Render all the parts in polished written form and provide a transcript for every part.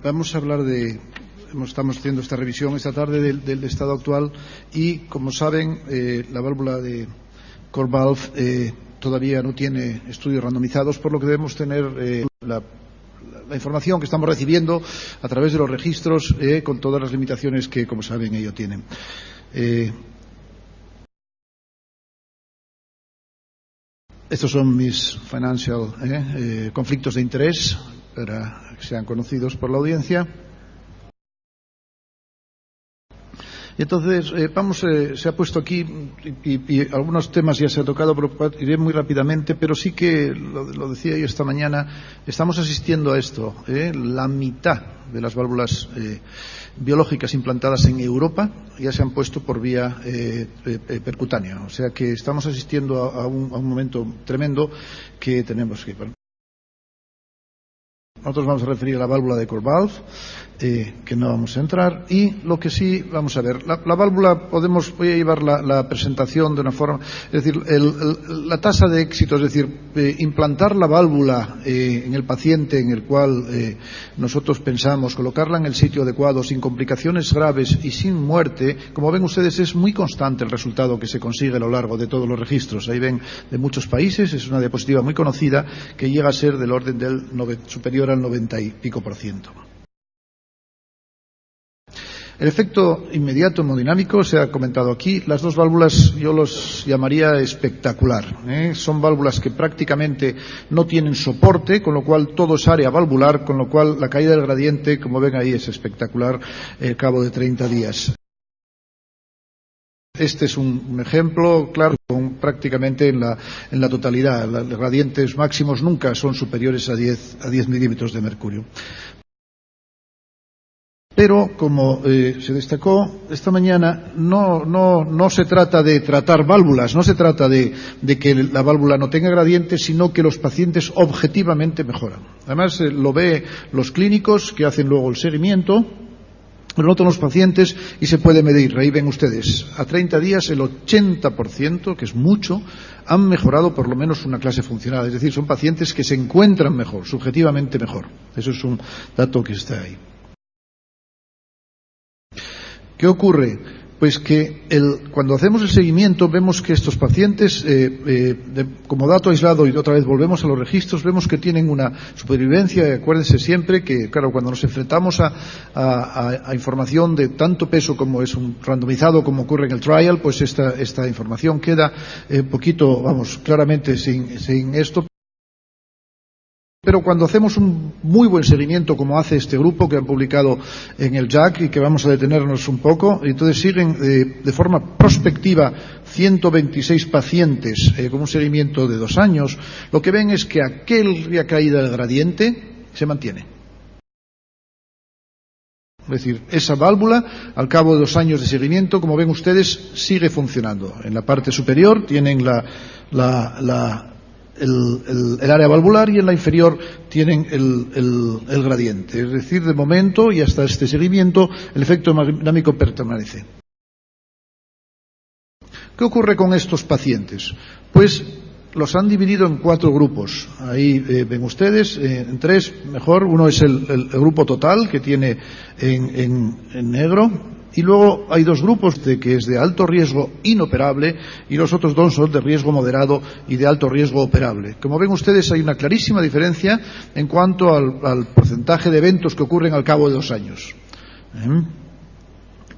Vamos a hablar estamos haciendo esta revisión esta tarde del estado actual y, como saben, la válvula de CoreValve todavía no tiene estudios randomizados, por lo que debemos tener la información que estamos recibiendo a través de los registros con todas las limitaciones que, como saben, ello tienen. Estos son mis financial conflictos de interés para que sean conocidos por la audiencia. Y entonces, se ha puesto aquí, y algunos temas ya se han tocado, pero iré muy rápidamente, pero sí que, lo decía yo esta mañana, estamos asistiendo a esto. La mitad de las válvulas biológicas implantadas en Europa ya se han puesto por vía percutánea. O sea que estamos asistiendo a un momento tremendo que tenemos que... Nosotros vamos a referir a la válvula de CoreValve, que no vamos a entrar, y lo que sí vamos a ver. La válvula, voy a llevar la presentación de una forma, es decir, la tasa de éxito, es decir, implantar la válvula en el paciente en el cual nosotros pensamos, colocarla en el sitio adecuado, sin complicaciones graves y sin muerte, como ven ustedes, es muy constante el resultado que se consigue a lo largo de todos los registros. Ahí ven de muchos países, es una diapositiva muy conocida que llega a ser del orden del superior al 90 y pico %. El efecto inmediato hemodinámico se ha comentado aquí. Las dos válvulas yo los llamaría espectacular. Son válvulas que prácticamente no tienen soporte, con lo cual todo es área valvular, con lo cual la caída del gradiente, como ven ahí, es espectacular al cabo de 30 días. Este es un ejemplo claro, prácticamente en la totalidad. Los gradientes máximos nunca son superiores a 10 milímetros de mercurio. Pero, como se destacó esta mañana, no se trata de tratar válvulas, no se trata de que la válvula no tenga gradiente, sino que los pacientes objetivamente mejoran. Además, lo ve los clínicos que hacen luego el seguimiento. Lo notan los pacientes y se puede medir. Ahí ven ustedes, a 30 días el 80%, que es mucho, han mejorado por lo menos una clase funcional. Es decir, son pacientes que se encuentran mejor, subjetivamente mejor. Eso es un dato que está ahí. ¿Qué ocurre? Pues que cuando hacemos el seguimiento vemos que estos pacientes, como dato aislado, y otra vez volvemos a los registros, vemos que tienen una supervivencia. Acuérdense siempre que, claro, cuando nos enfrentamos a información de tanto peso como es un randomizado, como ocurre en el trial, pues esta información queda un poquito, claramente sin esto. Pero cuando hacemos un muy buen seguimiento, como hace este grupo que han publicado en el JACC y que vamos a detenernos un poco, entonces siguen de forma prospectiva 126 pacientes con un seguimiento de 2 años, lo que ven es que aquella caída del gradiente se mantiene. Es decir, esa válvula, al cabo de 2 años de seguimiento, como ven ustedes, sigue funcionando. En la parte superior tienen el área valvular y en la inferior tienen el gradiente. Es decir, de momento y hasta este seguimiento, el efecto hemodinámico permanece. ¿Qué ocurre con estos pacientes? Pues los han dividido en 4 grupos. Ahí ven ustedes, en 3 mejor. Uno es el grupo total, que tiene en negro. Y luego hay 2 grupos, que es de alto riesgo inoperable, y los otros 2 son de riesgo moderado y de alto riesgo operable. Como ven ustedes, hay una clarísima diferencia en cuanto al porcentaje de eventos que ocurren al cabo de 2 años.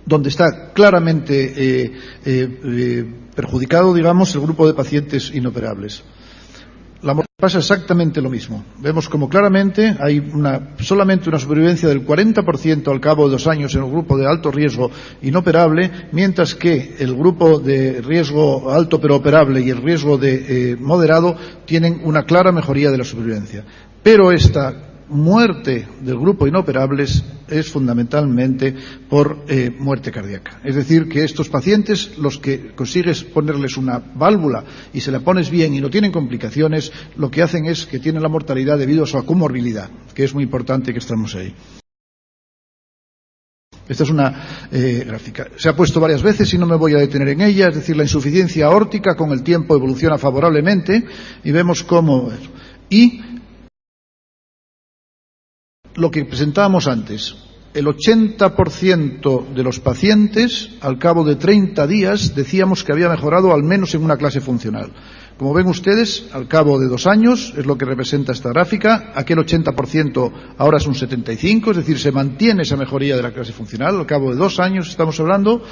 Donde está claramente perjudicado, digamos, el grupo de pacientes inoperables. Pasa exactamente lo mismo. Vemos como claramente hay solamente una supervivencia del 40% al cabo de 2 años en el grupo de alto riesgo inoperable, mientras que el grupo de riesgo alto pero operable y el riesgo de moderado tienen una clara mejoría de la supervivencia. Pero esta muerte del grupo inoperables es fundamentalmente por muerte cardíaca. Es decir, que estos pacientes, los que consigues ponerles una válvula y se la pones bien y no tienen complicaciones, lo que hacen es que tienen la mortalidad debido a su comorbilidad, que es muy importante que estemos ahí. Esta es una gráfica. Se ha puesto varias veces y no me voy a detener en ella. Es decir, la insuficiencia aórtica con el tiempo evoluciona favorablemente y vemos cómo... Y lo que presentábamos antes. El 80% de los pacientes, al cabo de 30 días, decíamos que había mejorado al menos en una clase funcional. Como ven ustedes, al cabo de 2 años, es lo que representa esta gráfica, aquel 80% ahora es un 75%, es decir, se mantiene esa mejoría de la clase funcional. Al cabo de 2 años estamos hablando,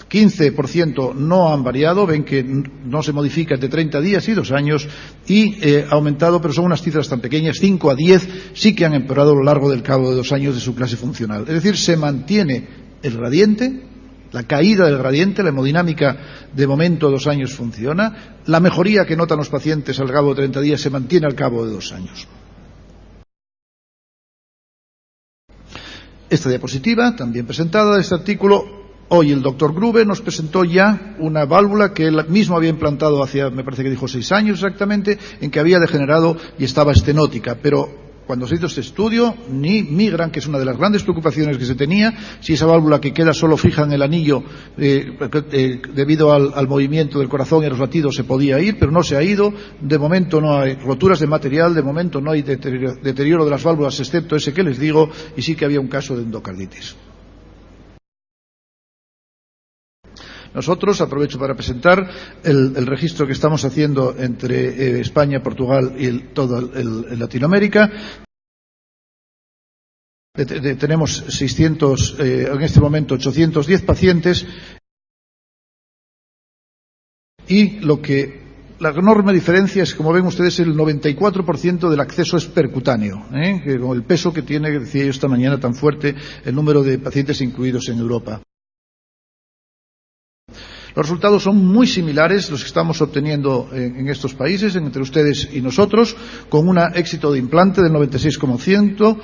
15% no han variado, ven que no se modifica entre 30 días y 2 años, y ha aumentado, pero son unas cifras tan pequeñas, 5 a 10 sí que han empeorado a lo largo del cabo de 2 años de su clase funcional. Es decir, se mantiene el gradiente, la caída del gradiente, la hemodinámica de momento 2 años funciona, la mejoría que notan los pacientes al cabo de 30 días se mantiene al cabo de 2 años. Esta diapositiva, también presentada de este artículo, hoy el doctor Grube nos presentó ya una válvula que él mismo había implantado hace, me parece que dijo 6 años exactamente, en que había degenerado y estaba estenótica, pero cuando se hizo este estudio, ni migran, que es una de las grandes preocupaciones que se tenía, si esa válvula que queda solo fija en el anillo debido al movimiento del corazón y a los latidos se podía ir, pero no se ha ido. De momento no hay roturas de material, de momento no hay deterioro de las válvulas, excepto ese que les digo, y sí que había un caso de endocarditis. Nosotros, aprovecho para presentar el registro que estamos haciendo entre España, Portugal y toda Latinoamérica. Tenemos 600, en este momento 810 pacientes, y la enorme diferencia es, como ven ustedes, el 94% del acceso es percutáneo, que con el peso que tiene, que decía yo esta mañana, tan fuerte el número de pacientes incluidos en Europa. Los resultados son muy similares los que estamos obteniendo en estos países, entre ustedes y nosotros, con un éxito de implante del 96,5%,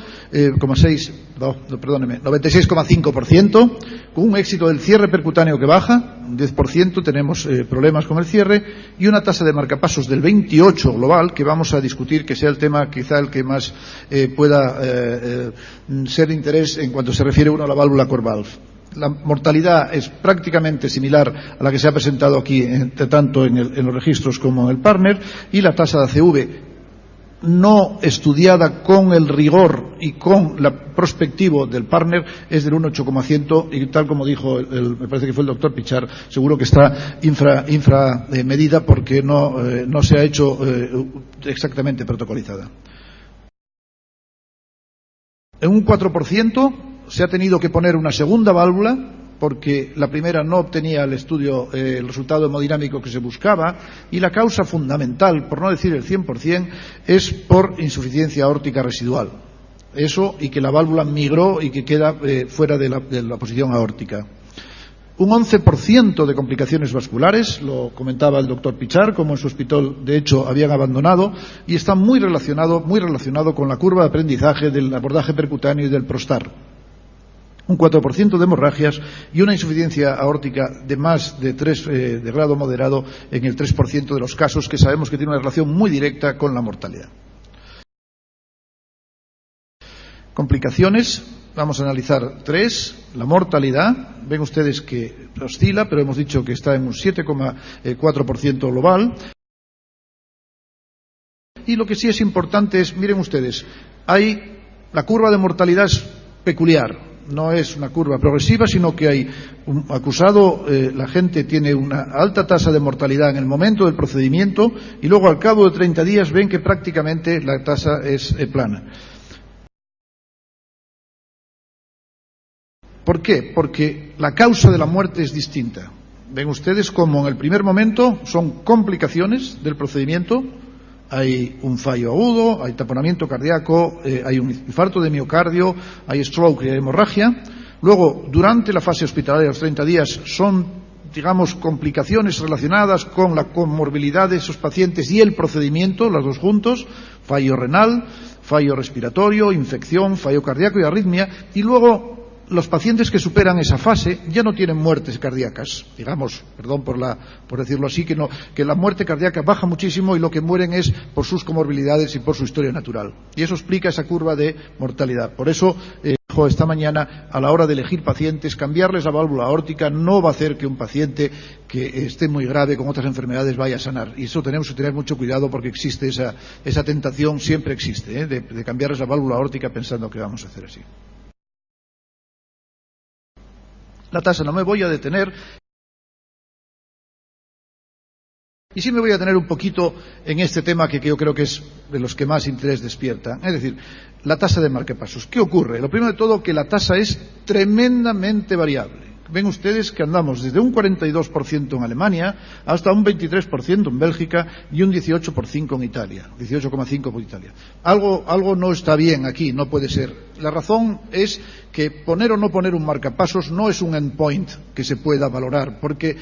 con un éxito del cierre percutáneo que baja, un 10%, tenemos problemas con el cierre, y una tasa de marcapasos del 28% global, que vamos a discutir, que sea el tema quizá el que más pueda ser de interés en cuanto se refiere uno a la válvula CoreValve. La mortalidad es prácticamente similar a la que se ha presentado aquí, tanto en los registros como en el partner, y la tasa de ACV no estudiada con el rigor y con la prospectivo del partner es del 1,8%, y tal como dijo, me parece que fue el doctor Pichar, seguro que está inframedida porque no se ha hecho exactamente protocolizada. En un 4%, se ha tenido que poner una segunda válvula porque la primera no obtenía el resultado hemodinámico que se buscaba, y la causa fundamental, por no decir el 100%, es por insuficiencia aórtica residual. Eso, y que la válvula migró y que queda fuera de la posición aórtica. Un 11% de complicaciones vasculares, lo comentaba el doctor Pichar, como en su hospital de hecho habían abandonado, y está muy relacionado con la curva de aprendizaje del abordaje percutáneo y del Prostar. Un 4% de hemorragias y una insuficiencia aórtica de más de 3 de grado moderado en el 3% de los casos, que sabemos que tiene una relación muy directa con la mortalidad. Complicaciones, vamos a analizar 3. La mortalidad, ven ustedes que oscila, pero hemos dicho que está en un 7,4% global. Y lo que sí es importante es, miren ustedes, la curva de mortalidad es peculiar. No es una curva progresiva, sino que hay un acusado, la gente tiene una alta tasa de mortalidad en el momento del procedimiento, y luego al cabo de 30 días ven que prácticamente la tasa es plana. ¿Por qué? Porque la causa de la muerte es distinta. Ven ustedes como en el primer momento son complicaciones del procedimiento. Hay un fallo agudo, hay taponamiento cardíaco, hay un infarto de miocardio, hay stroke y hay hemorragia. Luego, durante la fase hospitalaria, los 30 días, son, digamos, complicaciones relacionadas con la comorbilidad de esos pacientes y el procedimiento, las dos juntos, fallo renal, fallo respiratorio, infección, fallo cardíaco y arritmia. Y luego, los pacientes que superan esa fase ya no tienen muertes cardíacas, digamos, perdón por decirlo así, que la muerte cardíaca baja muchísimo, y lo que mueren es por sus comorbilidades y por su historia natural. Y eso explica esa curva de mortalidad. Por eso, dijo esta mañana, a la hora de elegir pacientes, cambiarles la válvula aórtica no va a hacer que un paciente que esté muy grave con otras enfermedades vaya a sanar. Y eso tenemos que tener mucho cuidado porque existe esa tentación, siempre existe, de cambiarles la válvula aórtica pensando que vamos a hacer así. La tasa, no me voy a detener. Y sí me voy a detener un poquito en este tema que yo creo que es de los que más interés despierta. Es decir, la tasa de marcapasos. ¿Qué ocurre? Lo primero de todo, que la tasa es tremendamente variable. Ven ustedes que andamos desde un 42% en Alemania hasta un 23% en Bélgica y un 18,5% en Italia. 18,5% por Italia. Algo no está bien aquí, no puede ser. La razón es que poner o no poner un marcapasos no es un endpoint que se pueda valorar, porque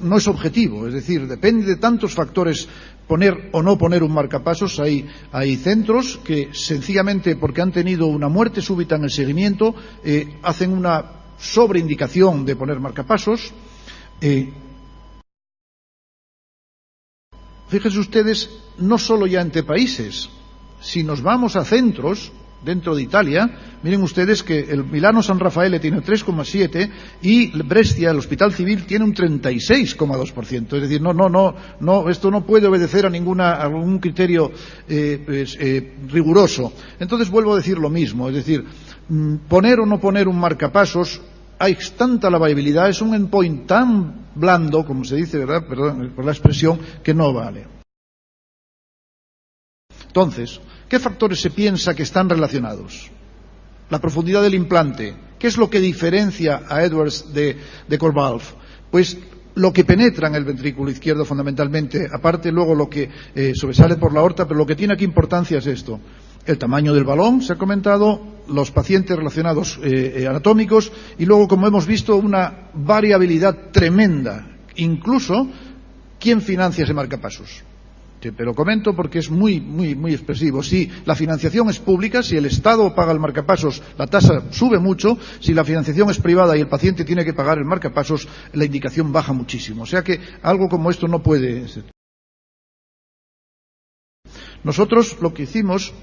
no es objetivo, es decir, depende de tantos factores poner o no poner un marcapasos. Hay centros que sencillamente porque han tenido una muerte súbita en el seguimiento hacen una sobreindicación de poner marcapasos. Fíjense ustedes, no solo ya entre países, si nos vamos a centros dentro de Italia, miren ustedes que el Milano San Raffaele tiene 3,7 y Brescia, el Hospital Civil, tiene un 36,2%. Es decir, esto no puede obedecer a algún criterio riguroso. Entonces vuelvo a decir lo mismo, es decir, poner o no poner un marcapasos, hay tanta la variabilidad, es un endpoint tan blando, como se dice, ¿verdad? Perdón por la expresión, que no vale. Entonces, ¿qué factores se piensa que están relacionados? La profundidad del implante. ¿Qué es lo que diferencia a Edwards de CoreValve? Pues lo que penetra en el ventrículo izquierdo fundamentalmente, aparte luego lo que sobresale por la aorta, pero lo que tiene aquí importancia es esto. El tamaño del balón, se ha comentado, los pacientes relacionados anatómicos y luego, como hemos visto, una variabilidad tremenda. Incluso, ¿quién financia ese marcapasos? Pero comento porque es muy expresivo. Si la financiación es pública, si el Estado paga el marcapasos, la tasa sube mucho. Si la financiación es privada y el paciente tiene que pagar el marcapasos, la indicación baja muchísimo. O sea que algo como esto no puede ser. Nosotros lo que hicimos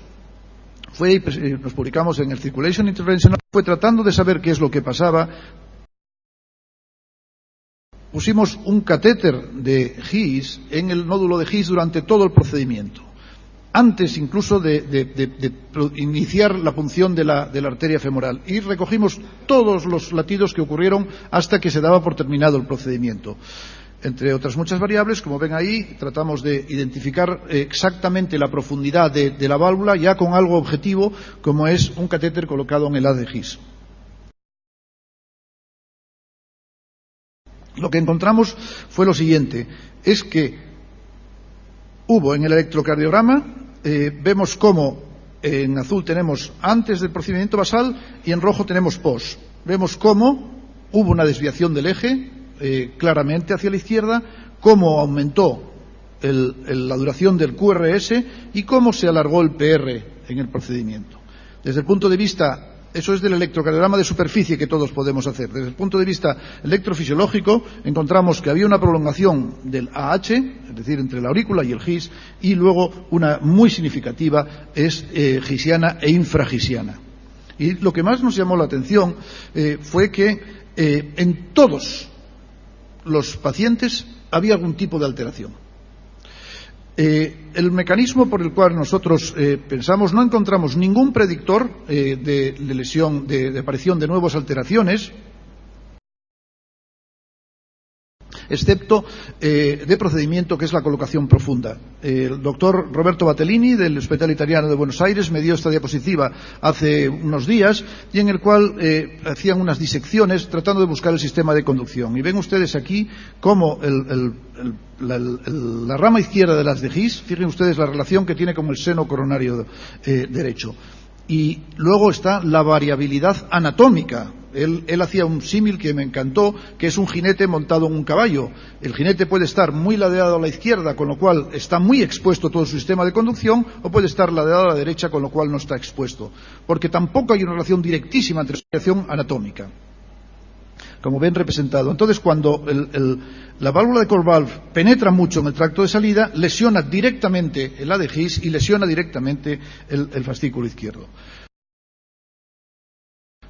fue, nos publicamos en el Circulation Intervention, fue tratando de saber qué es lo que pasaba. Pusimos un catéter de His en el nódulo de His durante todo el procedimiento, antes incluso de iniciar la punción de la arteria femoral, y recogimos todos los latidos que ocurrieron hasta que se daba por terminado el procedimiento. Entre otras muchas variables, como ven ahí, tratamos de identificar exactamente la profundidad de la válvula ya con algo objetivo, como es un catéter colocado en el haz de His. Lo que encontramos fue lo siguiente, es que hubo en el electrocardiograma, vemos cómo en azul tenemos antes del procedimiento basal y en rojo tenemos post. Vemos cómo hubo una desviación del eje claramente hacia la izquierda, cómo aumentó la duración del QRS y cómo se alargó el PR en el procedimiento. Desde el punto de vista, eso es del electrocardiograma de superficie que todos podemos hacer. Desde el punto de vista electrofisiológico, encontramos que había una prolongación del AH, es decir, entre la aurícula y el GIS, y luego una muy significativa es gisiana e infragisiana. Y lo que más nos llamó la atención fue que en todos los pacientes había algún tipo de alteración. El mecanismo por el cual nosotros pensamos, no encontramos ningún predictor de lesión, de aparición de nuevas alteraciones, excepto de procedimiento, que es la colocación profunda. El doctor Roberto Battellini, del Hospital Italiano de Buenos Aires, me dio esta diapositiva hace unos días, y en el cual hacían unas disecciones tratando de buscar el sistema de conducción. Y ven ustedes aquí cómo la rama izquierda de las de His, fíjense ustedes la relación que tiene con el seno coronario derecho. Y luego está la variabilidad anatómica. Él hacía un símil que me encantó, que es un jinete montado en un caballo. El jinete puede estar muy ladeado a la izquierda, con lo cual está muy expuesto todo su sistema de conducción, o puede estar ladeado a la derecha, con lo cual no está expuesto. Porque tampoco hay una relación directísima entre la variación anatómica, como ven representado. Entonces, cuando la válvula de CoreValve penetra mucho en el tracto de salida, lesiona directamente el ADGIS y lesiona directamente el fascículo izquierdo.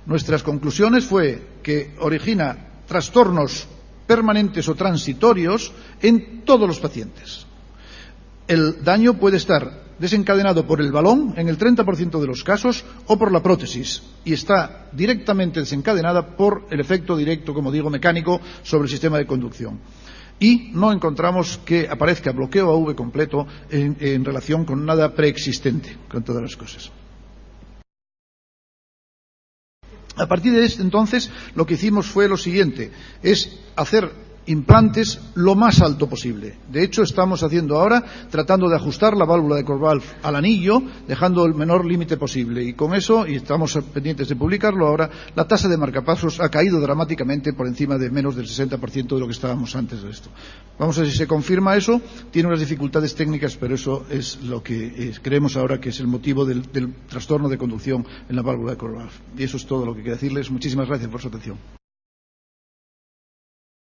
Nuestras conclusiones fue que origina trastornos permanentes o transitorios en todos los pacientes. El daño puede estar desencadenado por el balón en el 30% de los casos o por la prótesis y está directamente desencadenada por el efecto directo, como digo, mecánico sobre el sistema de conducción. Y no encontramos que aparezca bloqueo AV completo en relación con nada preexistente, con todas las cosas. A partir de entonces, lo que hicimos fue lo siguiente, es hacer implantes lo más alto posible. De hecho, estamos haciendo ahora, tratando de ajustar la válvula de Corvalf al anillo, dejando el menor límite posible. Y con eso, y estamos pendientes de publicarlo ahora, la tasa de marcapasos ha caído dramáticamente por encima de menos del 60% de lo que estábamos antes de esto. Vamos a ver si se confirma eso. Tiene unas dificultades técnicas, pero eso es lo que creemos ahora que es el motivo del trastorno de conducción en la válvula de Corvalf. Y eso es todo lo que quería decirles. Muchísimas gracias por su atención.